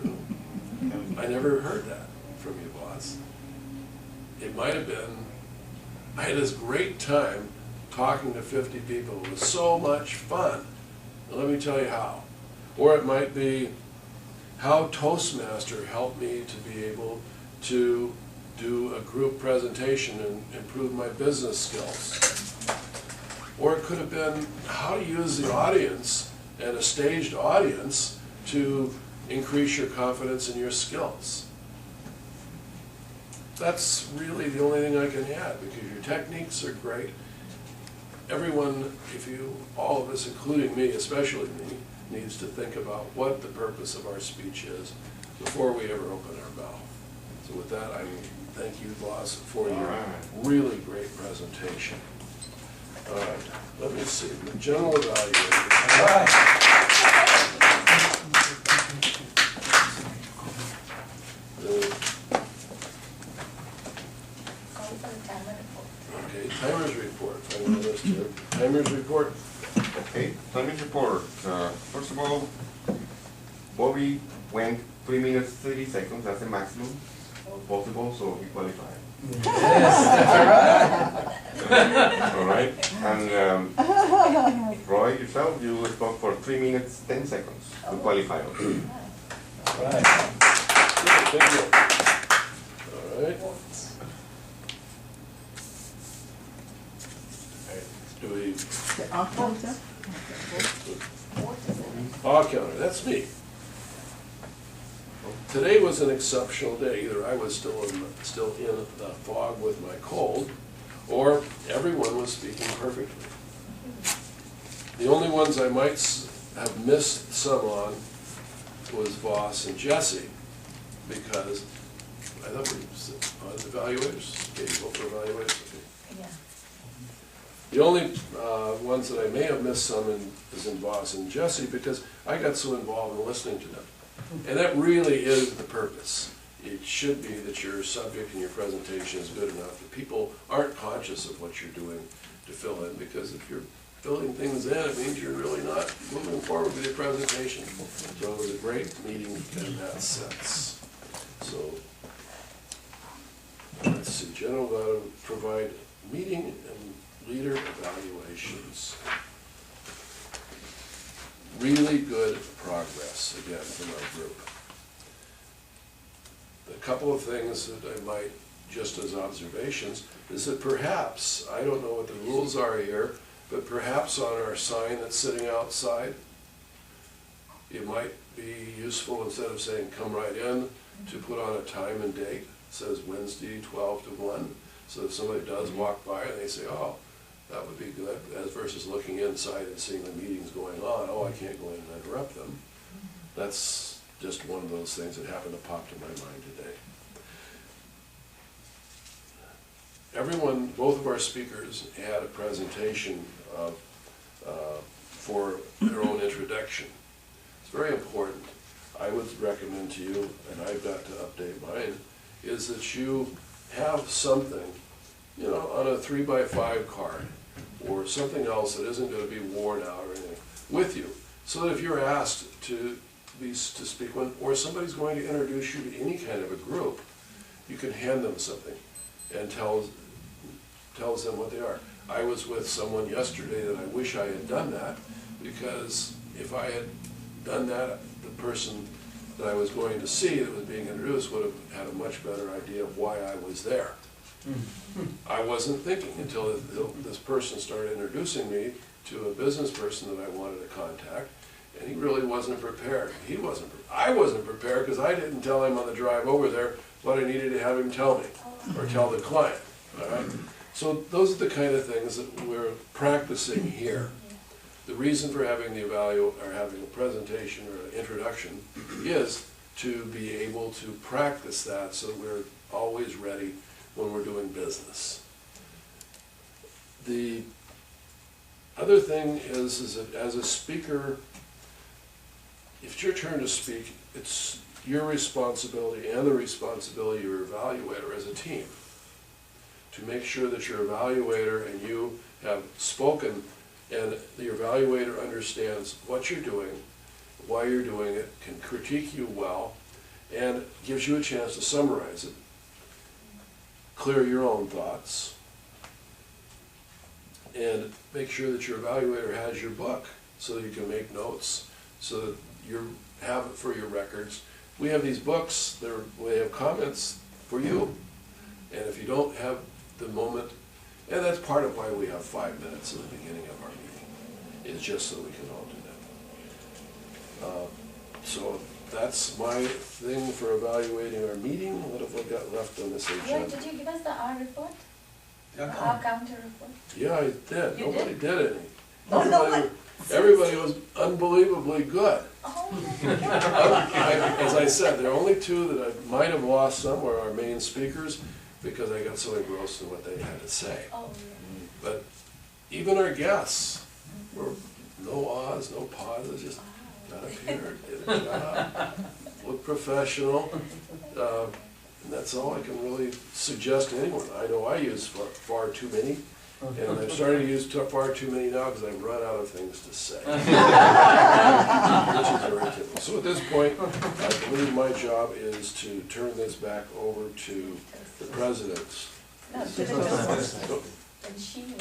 you? I don't know. I never heard that from you, boss. It might have been, I had this great time talking to 50 people. It was so much fun. And let me tell you how. Or it might be how Toastmaster helped me to be able to do a group presentation and improve my business skills. Or it could have been how to use the audience and a staged audience to increase your confidence in your skills. That's really the only thing I can add, because your techniques are great. Everyone, all of us, including me, especially me, needs to think about what the purpose of our speech is before we ever open our mouth. So with that, I thank you, Voss, for your really great presentation. All right, let me see, the general evaluator. All right. Okay, timer's report. Finding the list here. Timer's report. Okay, timing report. First of all, Bobby went 3 minutes 30 seconds. That's the maximum possible, so he qualified. All right, and Roy, yourself, you spoke for 3 minutes 10 seconds to qualify. Okay. All right. Thank you. All right. Do we? The off counter? All counter, that's me. today was an exceptional day. Either I was still in the fog with my cold, or everyone was speaking perfectly. The only ones I might have missed some on was Voss and Jesse, because I thought we on evaluators. Okay, you vote for evaluators. Okay. Yeah. The only ones that I may have missed some is in Voss and Jesse, because I got so involved in listening to them. And that really is the purpose. It should be that your subject and your presentation is good enough that people aren't conscious of what you're doing to fill in, because if you're filling things in, it means you're really not moving forward with your presentation. So it was a great meeting in that sense. So, let's see, General provide meeting and leader evaluations. Really good progress, again, from our group. A couple of things that I might, just as observations, is that perhaps, I don't know what the rules are here, but perhaps on our sign that's sitting outside, it might be useful, instead of saying come right in, to put on a time and date. It says Wednesday 12 to 1. So if somebody does walk by and they say, oh, that would be good, as versus looking inside and seeing the meetings going on, oh, I can't go in and interrupt them. That's just one of those things that happened to pop to my mind today. Everyone, both of our speakers had a presentation for their own introduction. It's very important. I would recommend to you, and I've got to update mine, is that you have something, you know, on a 3x5 card or something else that isn't going to be worn out or anything with you, so that if you're asked to speak when, or somebody's going to introduce you to any kind of a group, you can hand them something and tells them what they are. I was with someone yesterday that I wish I had done that, because if I had done that, the person that I was going to see that was being introduced would have had a much better idea of why I was there. I wasn't thinking until this person started introducing me to a business person that I wanted to contact, and he really wasn't prepared. I wasn't prepared, because I didn't tell him on the drive over there what I needed to have him tell me, or tell the client. All right? So those are the kind of things that we're practicing here. The reason for having the having a presentation or an introduction is to be able to practice that, so that we're always ready when we're doing business. The other thing is that as a speaker, if it's your turn to speak, it's your responsibility and the responsibility of your evaluator as a team to make sure that your evaluator and you have spoken, and your evaluator understands what you're doing, why you're doing it, can critique you well, and gives you a chance to summarize it, clear your own thoughts, and make sure that your evaluator has your book so that you can make notes, so that you have it for your records. We have these books, they have comments for you, and if you don't have the moment, and that's part of why we have 5 minutes at the beginning of our meeting, is just so we can all do that. So that's my thing for evaluating our meeting. What have we got left on this Yeah, agenda? did you give us the R report? Yeah, Our counter report? Yeah, I did. You Nobody did any. Oh, no, what? Everybody was unbelievably good. Oh, my God. As I said, there are only two that I might have lost some were our main speakers, because I got so engrossed in what they had to say. Oh, But even our guests were no ahs, no pauses, just got up here, did a job, looked professional. And that's all I can really suggest to anyone. I know I use far too many, and I'm starting to use far too many now because I've run out of things to say. Which is very typical. So at this point, I believe my job is to turn this back over to the president. no, did it just, and she will.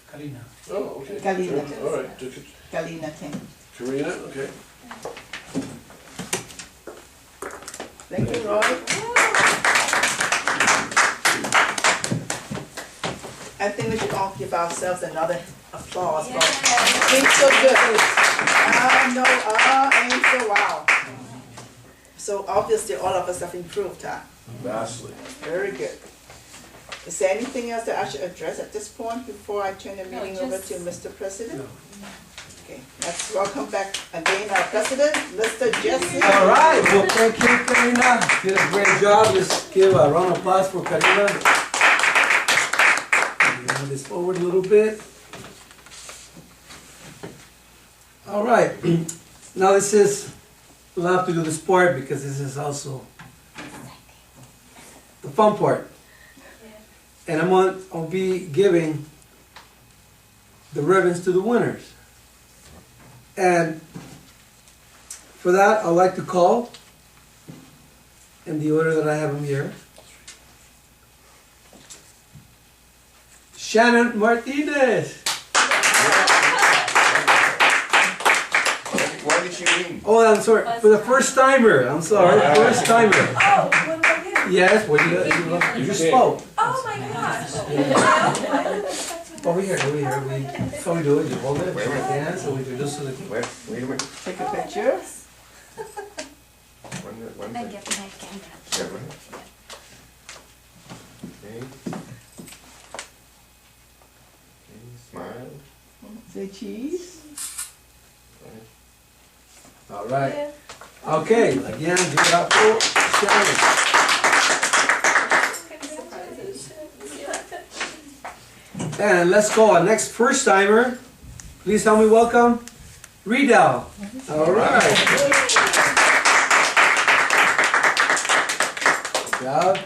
Karina. Oh, okay. Galina. All right. Galina Ting. Karina, okay. Thank you, Roy. I think we should all give ourselves another applause for being so good. Ain't so wow. So obviously all of us have improved, huh? Vastly. Very good. Is there anything else that I should address at this point before I turn the No, meeting over just- to Mr. President? No. Okay, let's welcome back again our president, Mr. Jesse. All right, well, thank you, Karina. Did a great job. Let's give a round of applause for Karina. Move this forward a little bit. All right, now this is, we'll have to do this part because this is also the fun part. And I'll be giving the ribbons to the winners. And for that, I'd like to call, in the order that I have them here, Shannon Martinez. Why did she win? Oh, I'm sorry, for the first timer. I'm sorry, first timer. Oh, what did I do? Yes, well, you just spoke. Oh my gosh. Over here. So we do it, you hold it, Wait a minute. yeah, so we do this so that. Wait a minute. Take a picture. One I second. get my camera. Yeah, go ahead. Okay. Okay, smile. Say cheese. All right. Okay, again, give it up for Shannon. And let's go, our next first timer. Please help me welcome Riedel. All right. Good job.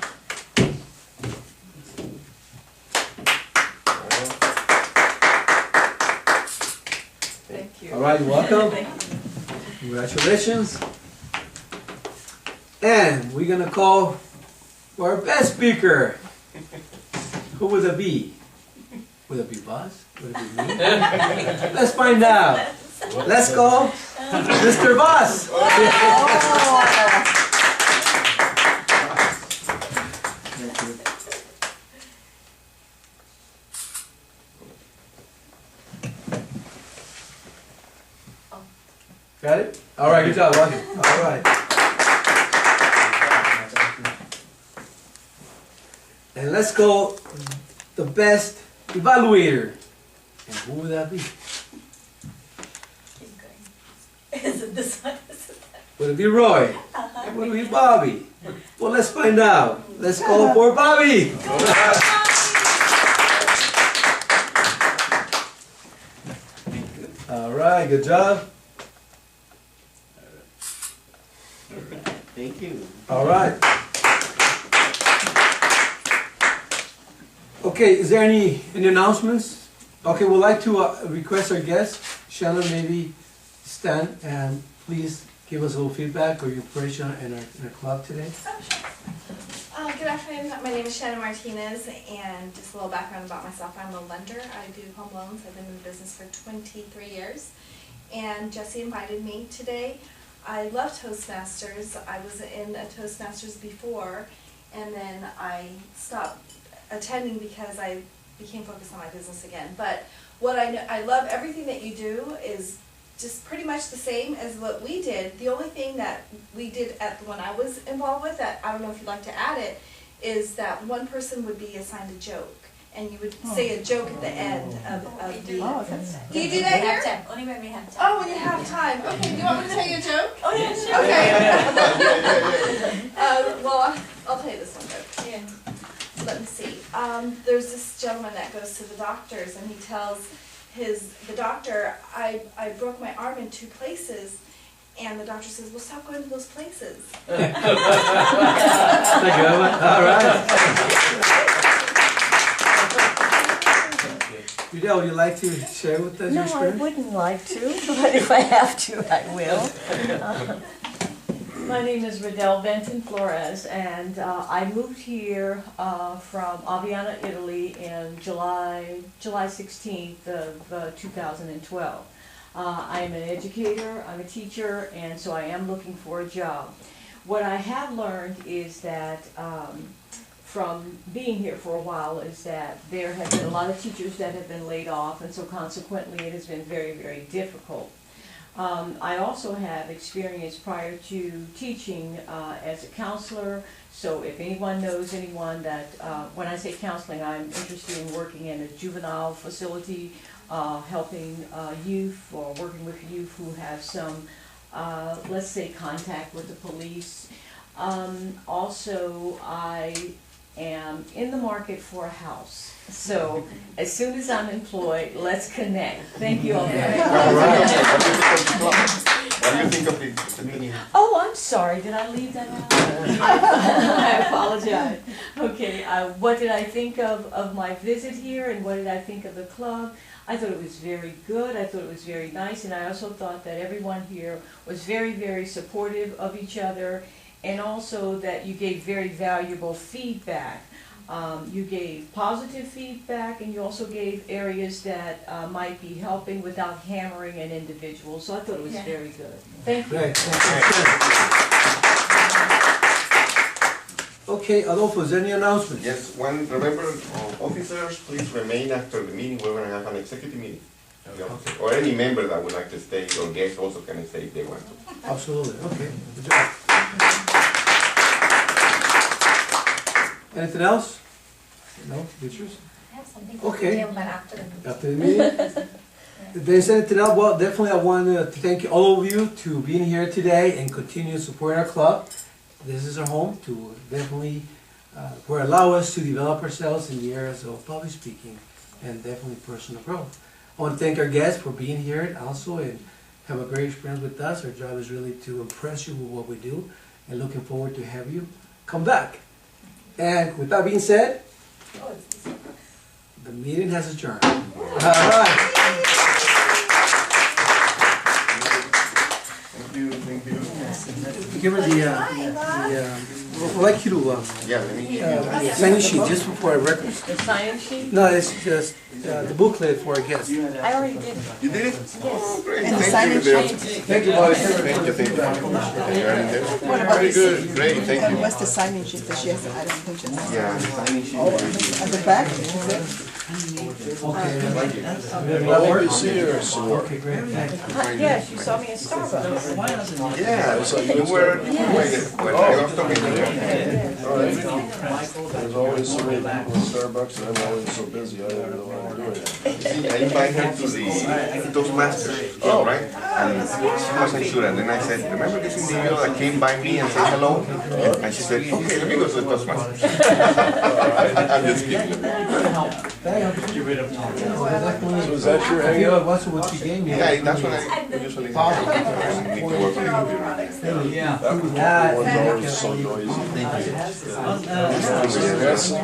Thank you. All right, welcome. Congratulations. And we're gonna call for our best speaker. Who would it be? Would it be Buzz? Would it be me? Let's find out. Let's go, Mr. Buzz. Got it? All right, good job, Roger. All right. And let's go, the best evaluator. And who would that be? Keep going. Is it this one? Is it that? Would it be Roy? Would it be Bobby? Well, let's find out. Let's call for Bobby. All right, good job. Thank you. All right. Okay, is there any announcements? Okay, we'd like to request our guest, Shannon, maybe stand and please give us a little feedback or your impression in our club today. Good afternoon, my name is Shannon Martinez, and just a little background about myself. I'm a lender, I do home loans, I've been in business for 23 years. And Jesse invited me today. I love Toastmasters. I was in a Toastmasters before, and then I stopped attending because I became focused on my business again. But what I love everything that you do is just pretty much the same as what we did. The only thing that we did at the one I was involved with, that I don't know if you'd like to add it, is that one person would be assigned a joke, and you would say a joke at the end of the... Oh, that's Do you do that here? Time. Only when we have time. Oh, when you have time. Okay, do you want me to tell you a joke? Oh, yeah, sure. Okay. Well, I'll tell you this one joke. Yeah. Let me see. There's this gentleman that goes to the doctors, and he tells the doctor, I broke my arm in 2 places. And the doctor says, well, stop going to those places. Thank you, Ellen. All right. Riedel, would you like to share with us your No, I experience? wouldn't like to, but if I have to, I will. My name is Riedel Benton Flores, and I moved here from Aviano, Italy in July 16th of 2012. I'm an educator, I'm a teacher, and so I am looking for a job. What I have learned is that from being here for a while is that there have been a lot of teachers that have been laid off, and so consequently it has been very, very difficult. I also have experience prior to teaching as a counselor, so if anyone knows anyone that, when I say counseling, I'm interested in working in a juvenile facility, helping youth or working with youth who have some, let's say, contact with the police. Also, I am in the market for a house. So as soon as I'm employed, let's connect. Thank you all very much. What do you think of it? Oh, I'm sorry, did I leave that out? I apologize. Okay, what did I think of my visit here and what did I think of the club? I thought it was very good, I thought it was very nice, and I also thought that everyone here was very, very supportive of each other, and also that you gave very valuable feedback. You gave positive feedback, and you also gave areas that might be helping without hammering an individual, so I thought it was very good. Thank you. Great, thank you. Okay, Adolfo, is there any announcements? Yes, remember, officers, please remain after the meeting. We're gonna have an executive meeting. Okay. Or any member that would like to stay, or guests also can stay if they want to. Absolutely, okay. Good job. Anything else? No, pictures? I have something Okay. to tell, but after the meeting. After the meeting? If there's anything else, well, definitely I want to thank all of you to being here today and continue supporting our club. This is our home to definitely, will allow us to develop ourselves in the areas of public speaking and definitely personal growth. I want to thank our guests for being here also and have a great experience with us. Our job is really to impress you with what we do and looking forward to have you come back. And with that being said, the meeting has adjourned. All right. Thank you. Give her we'd like you to, Yeah, let me. sign sheet just for our records. The sign sheet? No, it's just the booklet for our guests. I already did. You did it? Oh, great. And the Thank you, sign-in Adele. sheet. Thank you, boys. Thank you, thank you. And you're in there? What about Very the good, seat? great, thank you. What's the signing sheet that she has? I don't think she has. Yeah, the signing sheet. At the back, is it? Okay. Well, you see her, so Okay, great, thanks. Yes, you saw me in Starbucks. Yeah, so you were waiting when I was talking to you. all right. There's always so many people in Starbucks, and I'm always so busy, I don't know what I'm doing. See, I invited her to the Toastmasters, right? And she wasn't sure, and then I said, remember this individual that came by me and said hello? And she said, okay, let me go to the Toastmasters. I'm just kidding. So is that your hangout? What's what you gave me? Yeah, that's what I usually do. I need to work on the computer. Yeah. That one's always so noisy. Unless I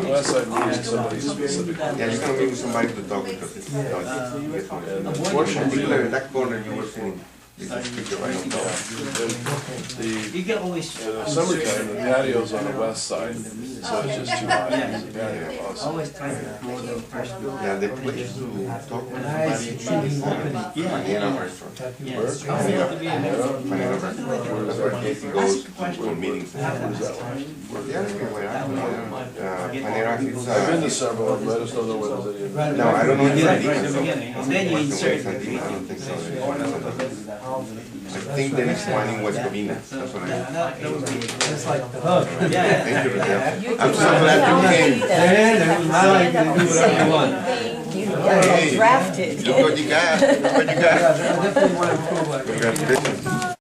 need somebody specific. Yeah, you're gonna meet with somebody to talk because it's noisy. And Particularly unfortunately, in that corner you were sitting. This is picture right on top. the, You can always. in the summertime, the patio's on the west side, so it's just too hot. The patio also. Always try to explore the person. Yeah, the place to talk with Nice, it's really open. Panera restaurant. Yes. Panera restaurant. That's where Casey goes for meetings. Where's that one? Yeah, everywhere. Panera is, I've been to several, but I just don't know whether there's any. no, I don't know if Yeah, it's right at Sandimas, the so- beginning. And then you insert I don't think so. I think the next one in West Covina. That's what I mean. It's like the hug. Yeah. Thank you, Raquel. You I'm so can glad tell you me came. that I like to do whatever you want. you Hey, drafted. look what you got. Look what you Yeah, got. I definitely want to improve. Congratulations.